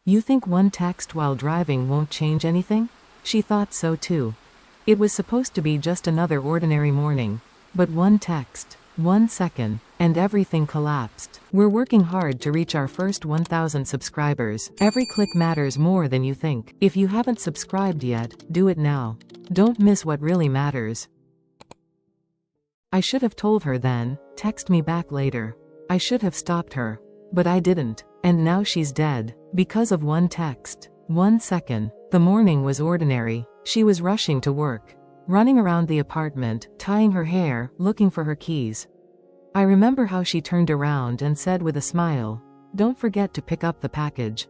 You think one text while driving won't change anything? She thought so too. It was supposed to be just another ordinary morning. But one text, 1 second, and everything collapsed. We're working hard to reach our first 1,000 subscribers. Every click matters more than you think. If you haven't subscribed yet, do it now. Don't miss what really matters. I should have told her then, text me back later. I should have stopped her. But I didn't. And now she's dead. Because of one text. 1 second. The morning was ordinary. She was rushing to work. Running around the apartment, tying her hair, looking for her keys. I remember how she turned around and said with a smile, "Don't forget to pick up the package."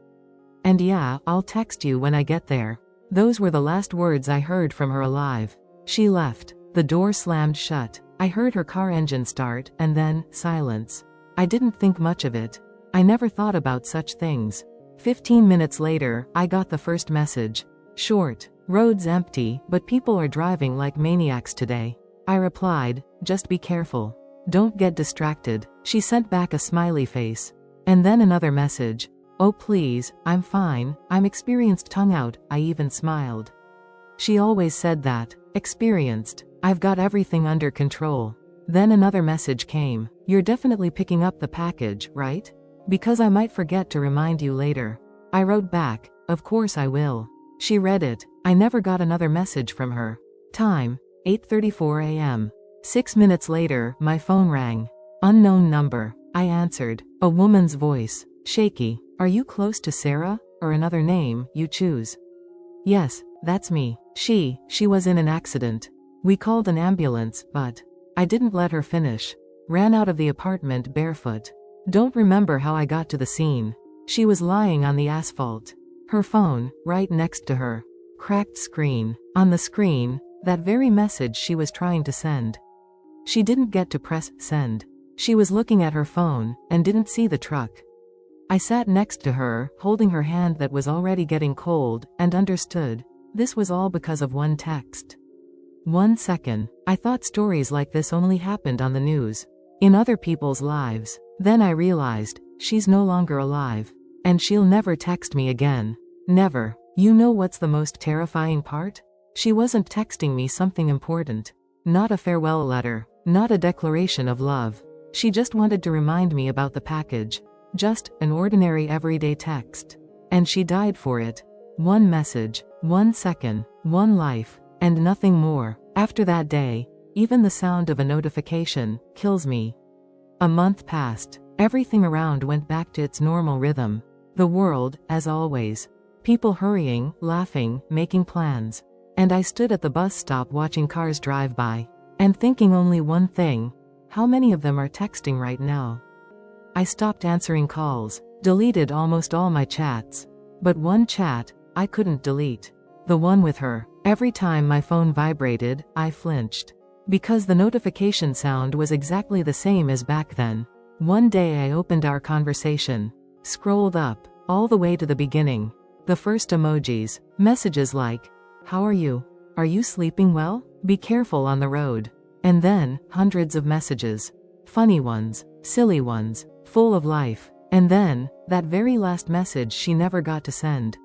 And yeah, I'll text you when I get there. Those were the last words I heard from her alive. She left. The door slammed shut. I heard her car engine start, and then, silence. I didn't think much of it. I never thought about such things. 15 minutes later, I got the first message. Short. Roads empty, but people are driving like maniacs today. I replied, "Just be careful. Don't get distracted." She sent back a smiley face. And then another message. "Oh please, I'm fine, I'm experienced." Tongue out, I even smiled. She always said that. Experienced. I've got everything under control. Then another message came. "You're definitely picking up the package, right? Because I might forget to remind you later." I wrote back, "Of course I will." She read it. I never got another message from her. Time, 8:34 a.m. 6 minutes later, my phone rang. Unknown number. I answered. A woman's voice. Shaky. "Are you close to Sarah? Or another name, you choose." "Yes, that's me." She was in an accident. We called an ambulance, but I didn't let her finish. Ran out of the apartment barefoot. Don't remember how I got to the scene. She was lying on the asphalt. Her phone, right next to her. Cracked screen. On the screen, that very message she was trying to send. She didn't get to press send. She was looking at her phone, and didn't see the truck. I sat next to her, holding her hand that was already getting cold, and understood. This was all because of one text. 1 second. I thought stories like this only happened on the news. In other people's lives. Then I realized, she's no longer alive. And she'll never text me again. Never. You know what's the most terrifying part? She wasn't texting me something important. Not a farewell letter. Not a declaration of love. She just wanted to remind me about the package. Just an ordinary everyday text. And she died for it. One message. 1 second. One life. And nothing more. After that day, even the sound of a notification kills me. A month passed. Everything around went back to its normal rhythm. The world, as always. People hurrying, laughing, making plans. And I stood at the bus stop watching cars drive by. And thinking only one thing. How many of them are texting right now? I stopped answering calls. Deleted almost all my chats. But one chat, I couldn't delete. The one with her. Every time my phone vibrated, I flinched. Because the notification sound was exactly the same as back then. One day I opened our conversation. Scrolled up, all the way to the beginning. The first emojis. Messages like, "How are you? Are you sleeping well? Be careful on the road." And then, hundreds of messages. Funny ones, silly ones, full of life. And then, that very last message she never got to send.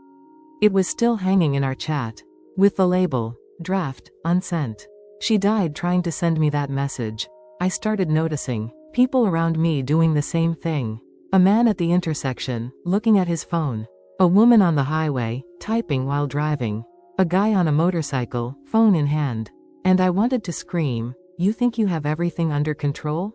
It was still hanging in our chat. With the label, draft, unsent. She died trying to send me that message. I started noticing people around me doing the same thing. A man at the intersection, looking at his phone. A woman on the highway, typing while driving. A guy on a motorcycle, phone in hand. And I wanted to scream, "You think you have everything under control?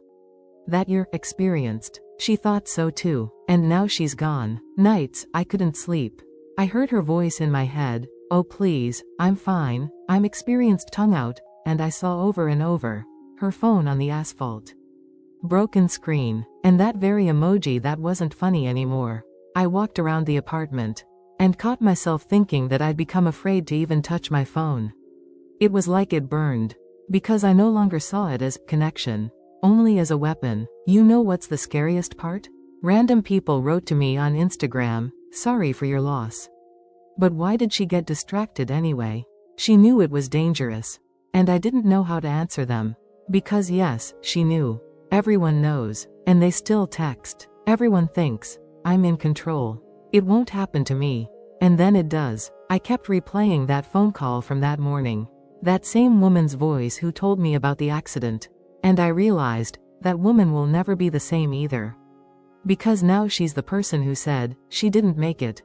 That you're experienced?" She thought so too. And now she's gone. Nights, I couldn't sleep. I heard her voice in my head, "Oh please, I'm fine, I'm experienced." Tongue out, and I saw over and over. Her phone on the asphalt. Broken screen. And that very emoji that wasn't funny anymore. I walked around the apartment. And caught myself thinking that I'd become afraid to even touch my phone. It was like it burned. Because I no longer saw it as connection. Only as a weapon. You know what's the scariest part? Random people wrote to me on Instagram, "Sorry for your loss." But why did she get distracted anyway? She knew it was dangerous. And I didn't know how to answer them. Because yes, she knew. Everyone knows. And they still text. Everyone thinks I'm in control. It won't happen to me. And then it does. I kept replaying that phone call from that morning. That same woman's voice who told me about the accident. And I realized, that woman will never be the same either. Because now she's the person who said, she didn't make it.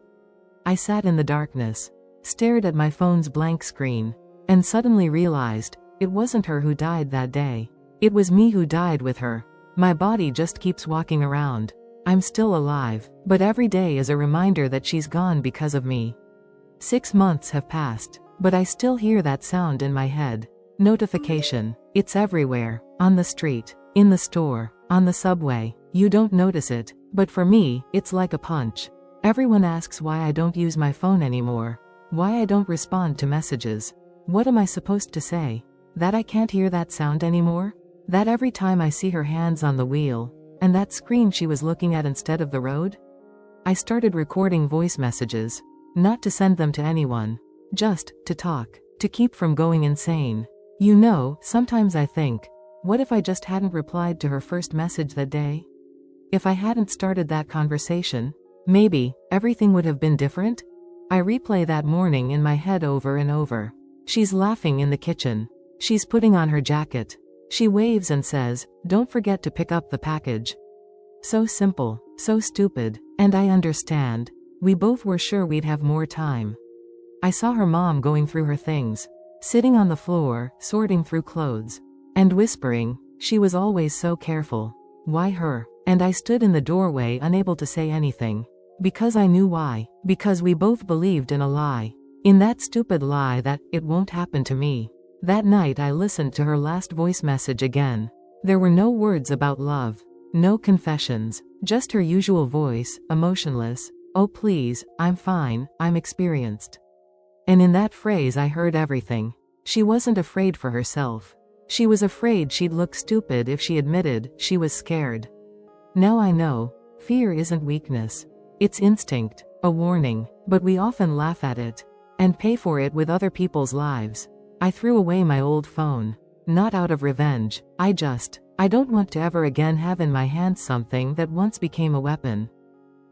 I sat in the darkness, stared at my phone's blank screen, and suddenly realized, it wasn't her who died that day. It was me who died with her. My body just keeps walking around. I'm still alive, but every day is a reminder that she's gone because of me. 6 months have passed, but I still hear that sound in my head. Notification. It's everywhere. On the street, in the store, on the subway. You don't notice it, but for me, it's like a punch. Everyone asks why I don't use my phone anymore. Why I don't respond to messages. What am I supposed to say? That I can't hear that sound anymore? That every time I see her hands on the wheel, and that screen she was looking at instead of the road? I started recording voice messages. Not to send them to anyone. Just to talk. To keep from going insane. You know, sometimes I think, what if I just hadn't replied to her first message that day? If I hadn't started that conversation, maybe, everything would have been different? I replay that morning in my head over and over. She's laughing in the kitchen. She's putting on her jacket. She waves and says, "Don't forget to pick up the package." So simple, so stupid, and I understand. We both were sure we'd have more time. I saw her mom going through her things, sitting on the floor, sorting through clothes, and whispering, she was always so careful. Why her? And I stood in the doorway unable to say anything. Because I knew why. Because we both believed in a lie. In that stupid lie that, it won't happen to me. That night I listened to her last voice message again. There were no words about love. No confessions. Just her usual voice, emotionless. "Oh please, I'm fine, I'm experienced." And in that phrase I heard everything. She wasn't afraid for herself. She was afraid she'd look stupid if she admitted she was scared. Now I know, fear isn't weakness. It's instinct, a warning, but we often laugh at it, and pay for it with other people's lives. I threw away my old phone. Not out of revenge, I don't want to ever again have in my hands something that once became a weapon.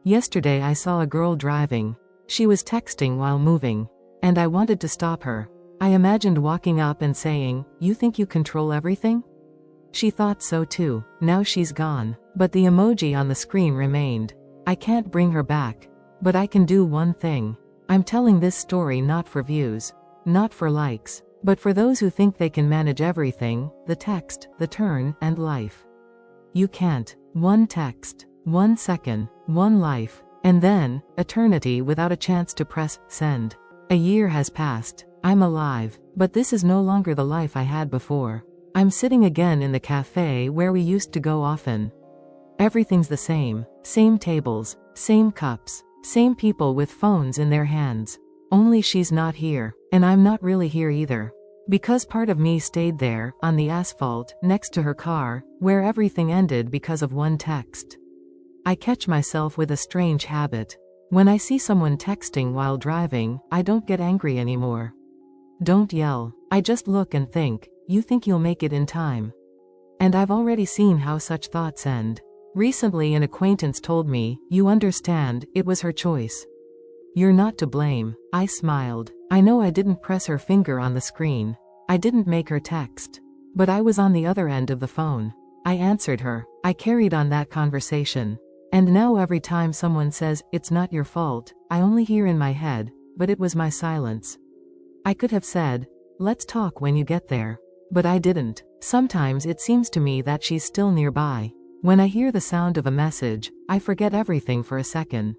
Yesterday I saw a girl driving. She was texting while moving, and I wanted to stop her. I imagined walking up and saying, "You think you control everything?" She thought so too. Now she's gone, but the emoji on the screen remained. I can't bring her back, but I can do one thing. I'm telling this story not for views, not for likes, but for those who think they can manage everything, the text, the turn, and life. You can't. One text, 1 second, one life, and then, eternity without a chance to press send. A year has passed. I'm alive, but this is no longer the life I had before. I'm sitting again in the cafe where we used to go often. Everything's the same. Same tables, same cups, same people with phones in their hands. Only she's not here, and I'm not really here either. Because part of me stayed there, on the asphalt, next to her car, where everything ended because of one text. I catch myself with a strange habit. When I see someone texting while driving, I don't get angry anymore. Don't yell. I just look and think, you think you'll make it in time. And I've already seen how such thoughts end. Recently an acquaintance told me, "You understand, it was her choice. You're not to blame." I smiled. I know I didn't press her finger on the screen. I didn't make her text. But I was on the other end of the phone. I answered her. I carried on that conversation. And now every time someone says, "It's not your fault," I only hear in my head, "But it was my silence." I could have said, "Let's talk when you get there." But I didn't. Sometimes it seems to me that she's still nearby. When I hear the sound of a message, I forget everything for a second.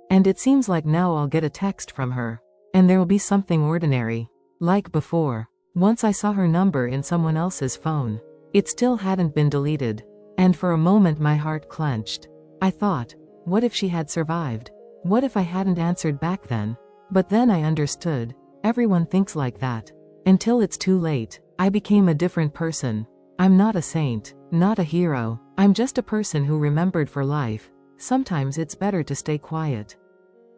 And it seems like now I'll get a text from her. And there'll be something ordinary. Like before. Once I saw her number in someone else's phone. It still hadn't been deleted. And for a moment my heart clenched. I thought, what if she had survived? What if I hadn't answered back then? But then I understood. Everyone thinks like that. Until it's too late. I became a different person. I'm not a saint. Not a hero. I'm just a person who remembered for life. Sometimes it's better to stay quiet.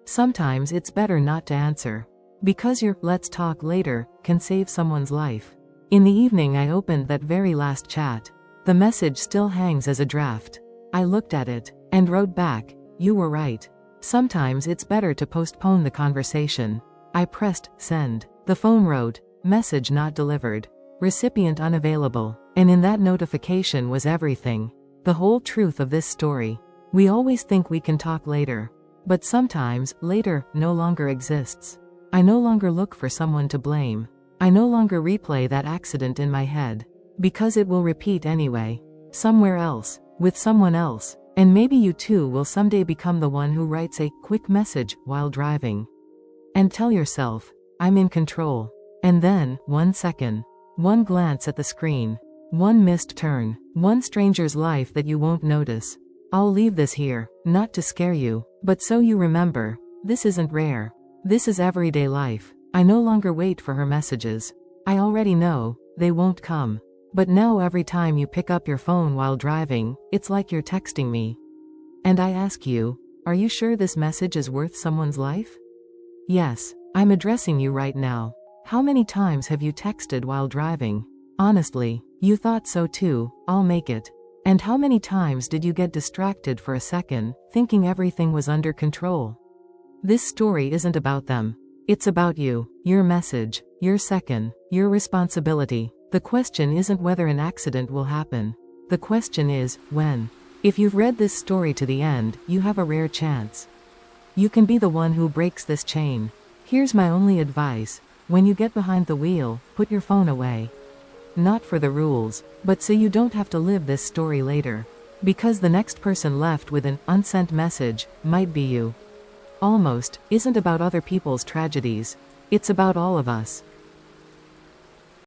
Sometimes it's better not to answer. Because your "let's talk later" can save someone's life. In the evening I opened that very last chat. The message still hangs as a draft. I looked at it, and wrote back, "You were right. Sometimes it's better to postpone the conversation. I pressed send. The phone wrote, message not delivered. Recipient unavailable. And in that notification was everything. The whole truth of this story. We always think we can talk later. But sometimes, later, no longer exists. I no longer look for someone to blame. I no longer replay that accident in my head. Because it will repeat anyway. Somewhere else. With someone else. And maybe you too will someday become the one who writes a quick message while driving. And tell yourself, I'm in control. And then, 1 second. One glance at the screen. One missed turn. One stranger's life that you won't notice. I'll leave this here, not to scare you, but so you remember, this isn't rare. This is everyday life. I no longer wait for her messages. I already know, they won't come. But now every time you pick up your phone while driving, it's like you're texting me. And I ask you, are you sure this message is worth someone's life? Yes, I'm addressing you right now. How many times have you texted while driving? Honestly, you thought so too, I'll make it. And how many times did you get distracted for a second, thinking everything was under control? This story isn't about them. It's about you, your message, your second, your responsibility. The question isn't whether an accident will happen. The question is, when. If you've read this story to the end, you have a rare chance. You can be the one who breaks this chain. Here's my only advice. When you get behind the wheel, put your phone away. Not for the rules, but so you don't have to live this story later. Because the next person left with an unsent message might be you. Almost isn't about other people's tragedies. It's about all of us.